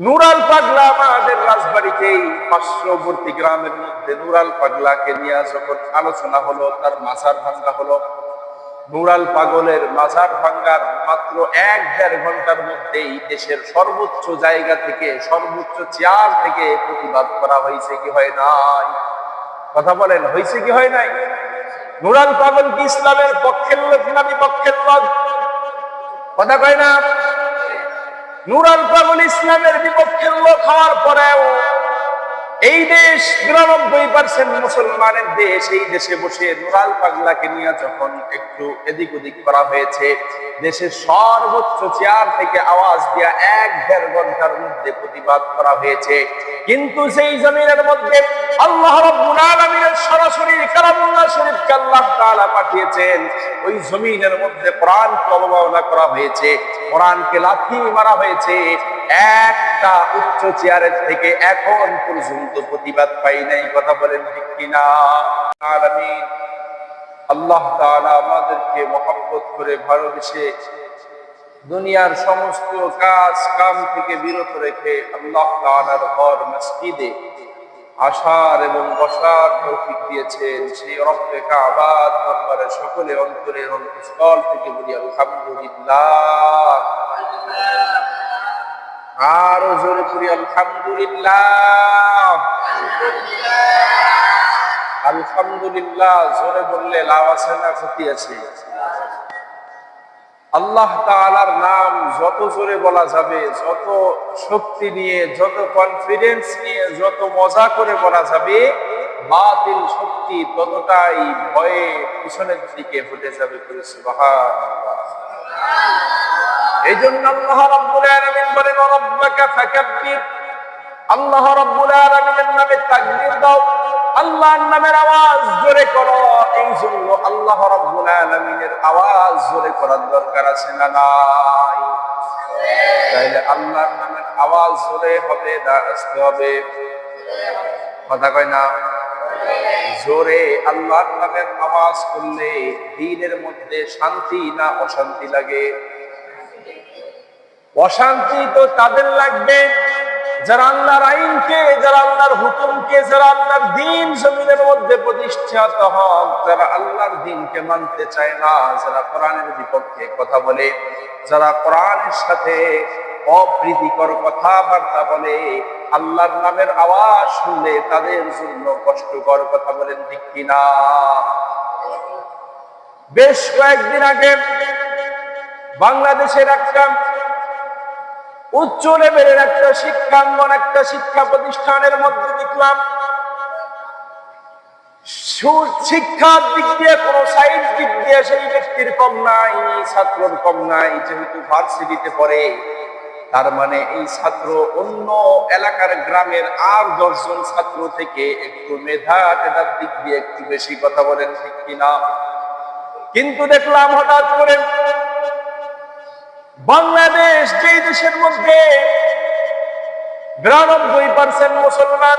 নুরাল পাগলা আমাদের রাজবাড়িতেই পার্শ্ববর্তী গ্রামের মধ্যে নুরাল পাগলাকে নিয়ে যখন আলোচনা হলো, তার মাজার ভাঙ্গা হলো। নুরাল পাগলের মাজার ভাঙ্গার মাত্র 1-1.5 ঘন্টার মধ্যেই দেশের সর্বোচ্চ জায়গা থেকে, সর্বোচ্চ চেয়ার থেকে প্রতিবাদ করা হয়েছে কি হয় নাই? কথা বলেন, হয়েছে কি হয় নাই? নুরাল পাগল কি ইসলামের পক্ষের লোক না বিপক্ষের লোক? কথা কয় না? নুরাল পাগল ইসলামের বিপক্ষের লোক হওয়ার পরেও এই দেশ 99% মুসলমানের দেশ, এই দেশে বসে নুরাল পাগলাকে নিয়ে যখন একটু এদিক ওদিক করা হয়েছে, দেশের সর্বোচ্চ চেয়ার থেকে আওয়াজ দিয়া 1-1.5 ঘন্টার মধ্যে প্রতিবাদ করা হয়েছে। কিন্তু সেই জমিনের মধ্যে আল্লাহ রাব্বুল আলামিনের সরাসরি কালামুল্লাহ শরীফকে আল্লাহ তাআলা পাঠিয়েছেন। ওই জমিনের মধ্যে কোরআনকে অবমাননা করা হয়েছে, কোরআনকে লাথি মারা হয়েছে। একটা উচ্চ চেয়ারের থেকে এখন পর্যন্ত প্রতিবাদ পাই নাই। কথা বলেন ঠিক কিনা? আলামিন আল্লাহ তাআলা আমাদেরকে মহব্বত করে ভালোবেসে দুনিয়ার সমস্ত কাজ কাম থেকে বিরত রেখে আল্লাহ তাআলার ঘর মসজিদে আসার এবং বসার তৌফিক দিয়েছেন। সেই রব্বে কাবার দরবারে সকলে অন্তরের অন্তঃস্থল থেকে বলি আলহামদুলিল্লাহ। আরো জোরে করি আলহামদুলিল্লাহ। আলহামদুলিল্লাহ জোরে বললে লাভ আছে না ক্ষতি আছে? আল্লাহ তাআলার নাম যত জোরে বলা যাবে, যত শক্তি নিয়ে, যত কনফিডেন্স নিয়ে, যত মজা করে বলা যাবে, বাতিল শক্তি ততটাই ভয়ে পিছনের দিকে ফুটে যাবে। সুবহানাল্লাহ। এইজন্য আল্লাহ রাব্বুল আলামিন বলেন রাব্বাকা ফাকাব্বির। আল্লাহ রাব্বুল আলামিনের নামে তাকবীর দাও, আল্লাহর নামের আওয়াজ জোরে করো। এই জন্য আল্লাহ রাব্বুল আলামিনের আওয়াজ জোরে করার দরকার আছে না নাই? তাইলে আল্লাহর নামের আওয়াজ জোরে হবে না আসতে হবে? কথা কয় না? জোরে আল্লাহর নামের আওয়াজ করলে দিনের মধ্যে শান্তি না অশান্তি লাগে? অশান্তি তো তাদের লাগবে যারা আল্লাহর আইনকে, যারা আল্লাহর হুকুমকে, যারা আল্লাহর দ্বীন জমিনের মধ্যে প্রতিষ্ঠিত হক, যারা আল্লাহর দ্বীনকে মানতে চায় না, যারা কোরআনের বিপক্ষে কথা বলে, যারা কোরআনের সাথে অপ্রীতিকর কথাবার্তা বলে, আল্লাহর নামের আওয়াজ শুনলে তাদের জন্য কষ্টকর। কথা বলেন ঠিক কিনা? বেশ কয়েকদিন আগে বাংলাদেশের একটা উচ্চ লেভেলের একটা শিক্ষাঙ্গন, একটা শিক্ষা প্রতিষ্ঠানের মধ্যে দেখলাম শিক্ষার দিক দিয়ে কোন সাইন্স দিক দিয়ে সেই ব্যক্তির কম নাই, ছাত্রর কম নাই। যেহেতু ভার্সিটিতে পড়ে, তার মানে এই ছাত্র অন্য এলাকার গ্রামের আর 10 জন ছাত্র থেকে একটু মেধার দিক দিয়ে একটু বেশি। কথা বলেন ঠিক কিনা? কিন্তু দেখলাম হঠাৎ করে বাংলাদেশ, যে দেশের মধ্যে 92% মুসলমান,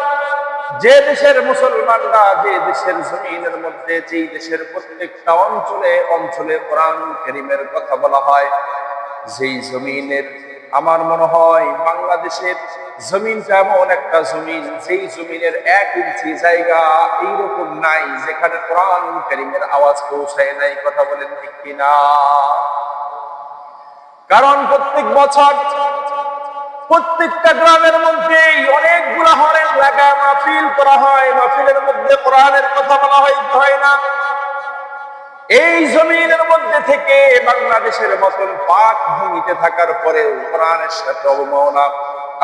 যে দেশের মুসলমানরা, যে দেশের জমিনের মধ্যে, যেই দেশের প্রত্যেকটা অঞ্চলে অঞ্চলে কোরআন কারীমের কথা বলা হয়, যেই জমিনের, আমার মনে হয় বাংলাদেশের জমিনটা এমন একটা জমিন, যেই জমিনের 1 ইঞ্চি জায়গা এইরকম নাই যেখানে কোরআন কারীমের আওয়াজ পৌঁছায় নাই। কথা বলেন ঠিক কিনা? কারণ প্রত্যেক বছর প্রত্যেকটা গ্রামের মধ্যে অনেকগুলা হরেন লাগা মাহফিল করা হয়, মাহফিলের মধ্যে কোরআনের কথা বলা হয় না? এই জমিনের মধ্যে থেকে বাংলাদেশের মতন পাক ভূমিতে থাকার পরেও কোরআনের সাথে অবমাননা।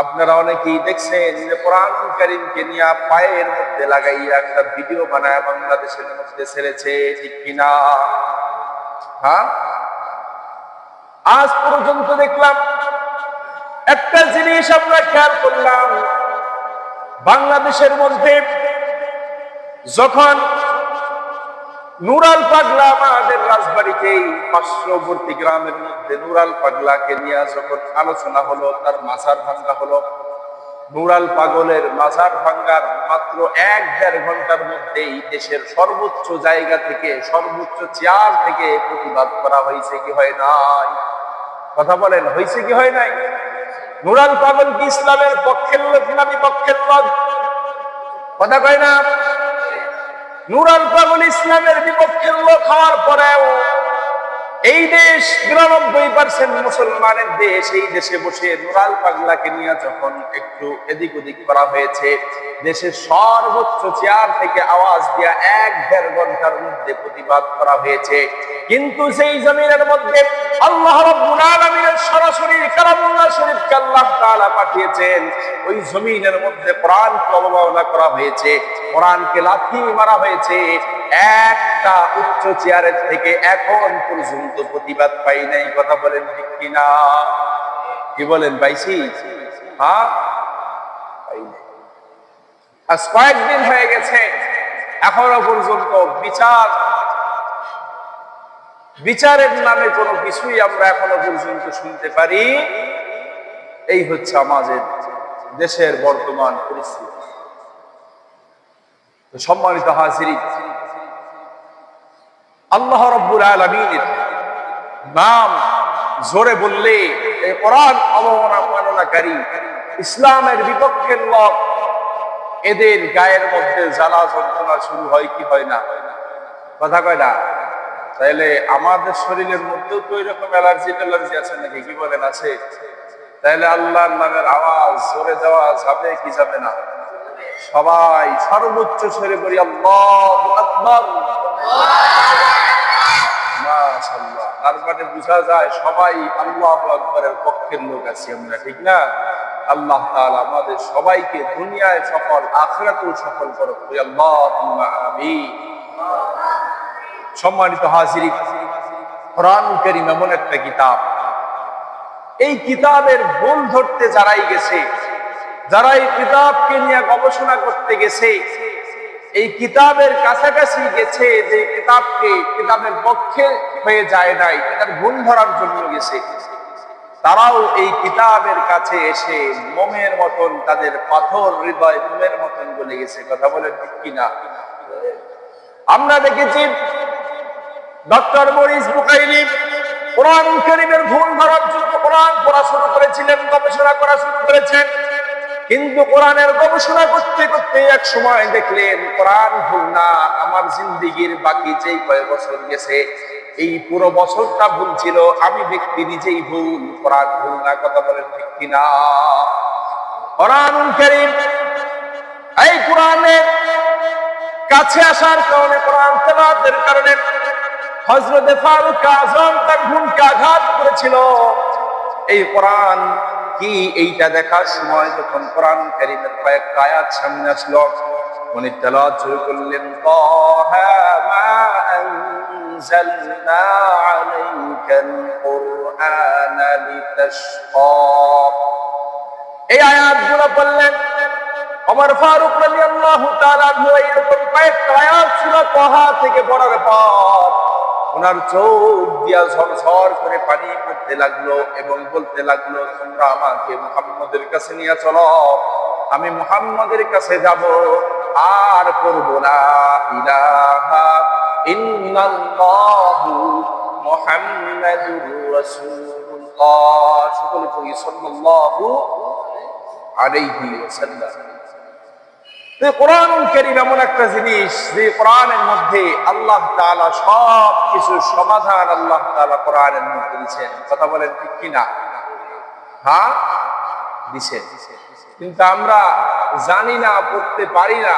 আপনারা অনেকেই দেখছেন যে কোরআন কারীমকে নিয়ে পায়ের মধ্যে লাগাইয়া একটা ভিডিও বানায় বাংলাদেশের মধ্যে ছেড়েছে, ঠিক কিনা? হ্যাঁ, আজ পর্যন্ত দেখলাম একটা জিনিস আমরা খেয়াল করলাম, বাংলাদেশের মধ্যে যখন নুরাল পাগলা আমাদের রাজবাড়িতেই পার্শ্ববর্তী গ্রামের মধ্যে নুরাল পাগলাকে নিয়ে যখন আলোচনা হলো, তার মাজার ভাঙ্গা হলো, নুরাল পাগলের মাজার ভাঙ্গার মাত্র 1-1.5 ঘন্টার মধ্যেই দেশের সর্বোচ্চ জায়গা থেকে, সর্বোচ্চ চেয়ার থেকে প্রতিবাদ করা হয়েছে কি হয় নাই? কথা বলেন, হয়েছে কি হয় নাই? নুরাল পাগল কি ইসলামের পক্ষের লোক না বিপক্ষের লোক? কথা কয় না? নুরাল পাগল ইসলামের বিপক্ষের লোক হওয়ার পরেও এই দেশ ৯২% মুসলমানের দেশ, এই দেশে বসে নুরাল পাগলাকে নিয়ে যখন একটু এদিক ওদিক করা হয়েছে, দেশের সর্বোচ্চ চেয়ার থেকে আওয়াজ দিয়া ১-১.৫ ঘন্টার মধ্যে প্রতিবাদ করা হয়েছে। কিন্তু সেই জমিনের মধ্যে আল্লাহ রাব্বুল আলামিনের সরাসরি কালামুল্লাহ শরীফকে আল্লাহ তাআলা পাঠিয়েছেন। ওই জমিনের মধ্যে কোরআনকে অবমাননা করা হয়েছে, কোরআনকে লাথি মারা হয়েছে। একটা উচ্চ চেয়ারের থেকে এখন পর্যন্ত প্রতিবাদ পাই নাই। কথা বলেন ঠিক কিনা? কি বলেন পাইছি? হ্যাঁ, আজ কয়েকদিন হয়ে গেছে, এখনো পর্যন্ত বিচারের নামে কোনো কিছুই আমরা এখনো পর্যন্ত শুনতে পারি। এই হচ্ছে আমাদের দেশের বর্তমান পরিস্থিতি। সম্মানিত হাজিরিন, আল্লাহ রাব্বুল আলামিনের নাম জোরে বললে এই কোরআন অবমাননাকারী ইসলামের বিপক্ষের লোক, এদের গায়ের মধ্যে জ্বালা যন্ত্রণা শুরু হয় কি হয় না? কথা কয় না? তাইলে আমাদের শরীরের মধ্যেও তো এরকম অ্যালার্জি আছে নাকি? কি বলেন, আছে? তাইলে আল্লাহর নামের আওয়াজ জোরে দেওয়া যাবে কি যাবে না? সবাই সর্বোচ্চ স্বরে বলি আল্লাহু আকবার। মাশাআল্লাহ। তার মানে বোঝা যায় সবাই আল্লাহু আকবারের পক্ষের লোক আছি আমরা, ঠিক না? আল্লাহ তাআলা আমাদের সবাইকে দুনিয়ায় সফল, আখিরাতেও সফল করুক। আল্লাহুম্মা আমিন। সম্মানিত হাজিরিন, কোরআনুল কারীম এমন একটা কিতাব, এই কিতাবের ভুল ধরতে যারাই গেছে, যারা এই কিতাবকে নিয়ে গবেষণা করতে গেছে, এই কিতাবের কাছাকাছি গেছে, যে কিতাবের পক্ষে হয়ে যায় নাই, এটার ভুল ধরার জন্য গেছে, তারাও এই কিতাবের কাছে এসে মোমের মতন, তাদের পাথর হৃদয় মোমের মতন বলে গেছে। কথা বলেন ঠিক কিনা? আমরা দেখেছি ডক্টর মরিস বুখারী কোরআনুল কারীমের ভুল ধরার জন্য কোরআন পড়া শুরু করেছিলেন, গবেষণা করা শুরু করেছেন। কিন্তু কোরআনের গবেষণা করতে করতে এক সময় দেখলেন কোরআন ভুল না, আমার জিন্দেগির বাকি যেই কয়েক বছর গেছে এই পুরো বছরটা ভুল ছিল, আমি ব্যক্তি নিজেই ভুল, কোরআন ভুল না। কথা বলেন ঠিক কিনা? কোরআনুল কারীম, এই কোরআনের কাছে আসার কারণে, কোরআন তেলাওয়াতের কারণে হযরত ফারুক আযম তার ভুলকে আঘাত করেছিল। এই কোরআন কি এইটা দেখার সময় যখন কোরআন কারীমের কয়েকটা আয়াত সামনে আসলো, উনি তেলাওয়াত শুরু করলেন, তাহা মা আনজালনা আলাইকাল কুরআনা লিতাশকা। এই আয়াতগুলো পড়লেন ওমর ফারুক রাদিয়াল্লাহু তাআলা আনহু। এরকম কয়েকটা আয়াত সূরা তাহা থেকে পড়ার পর ওনার চোখ দিয়া ঝরঝর করে পানি পড়তে লাগলো এবং বলতে লাগলো, তোমরা আমাকে মুহাম্মদের কাছে নিয়ে চলো, আমি মুহাম্মদের কাছে যাব, আর পড়ব না ইলাহা ইল্লাল্লাহু মুহাম্মাদুর রাসূলুল্লাহ। সকলে পড়ি সাল্লাল্লাহু আলাইহি ওয়াসাল্লাম। কোরআনুল কারীম এমন একটা জিনিস, যে কোরআনের মধ্যে আল্লাহ তাআলা সব কিছুর সমাধান আল্লাহ তাআলা কোরআনের মধ্যে দিয়েছেন। কথা বলেন ঠিক কিনা? হ্যাঁ, দিয়েছেন। কিন্তু আমরা জানি না, পড়তে পারি না,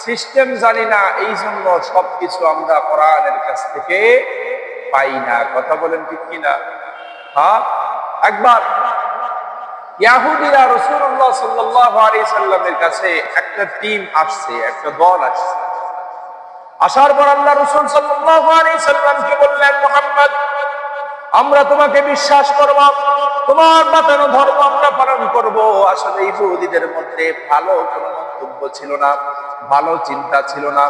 সিস্টেম জানি না, এই জন্য সবকিছু আমরা কোরআনের কাছ থেকে পাই না। কথা বলেন ঠিক কিনা? হ্যাঁ, একবার ইহুদিরা রাসূলুল্লাহ সাল্লাল্লাহু আলাইহি সাল্লামের কাছে একটা টিম আসছে, একটা দল আসছে। আসার পর আল্লাহ রাসূল সাল্লাল্লাহু আলাইহি সাল্লামকে বললেন, মুহাম্মদ, আমরা তোমাকে বিশ্বাস করব, তোমার বাতানো ধর্ম আমরা পালন করব। আসলে ইহুদিদের মধ্যে ভালো কোনো মন্তব্য ছিল না, ভালো চিন্তা ছিল না।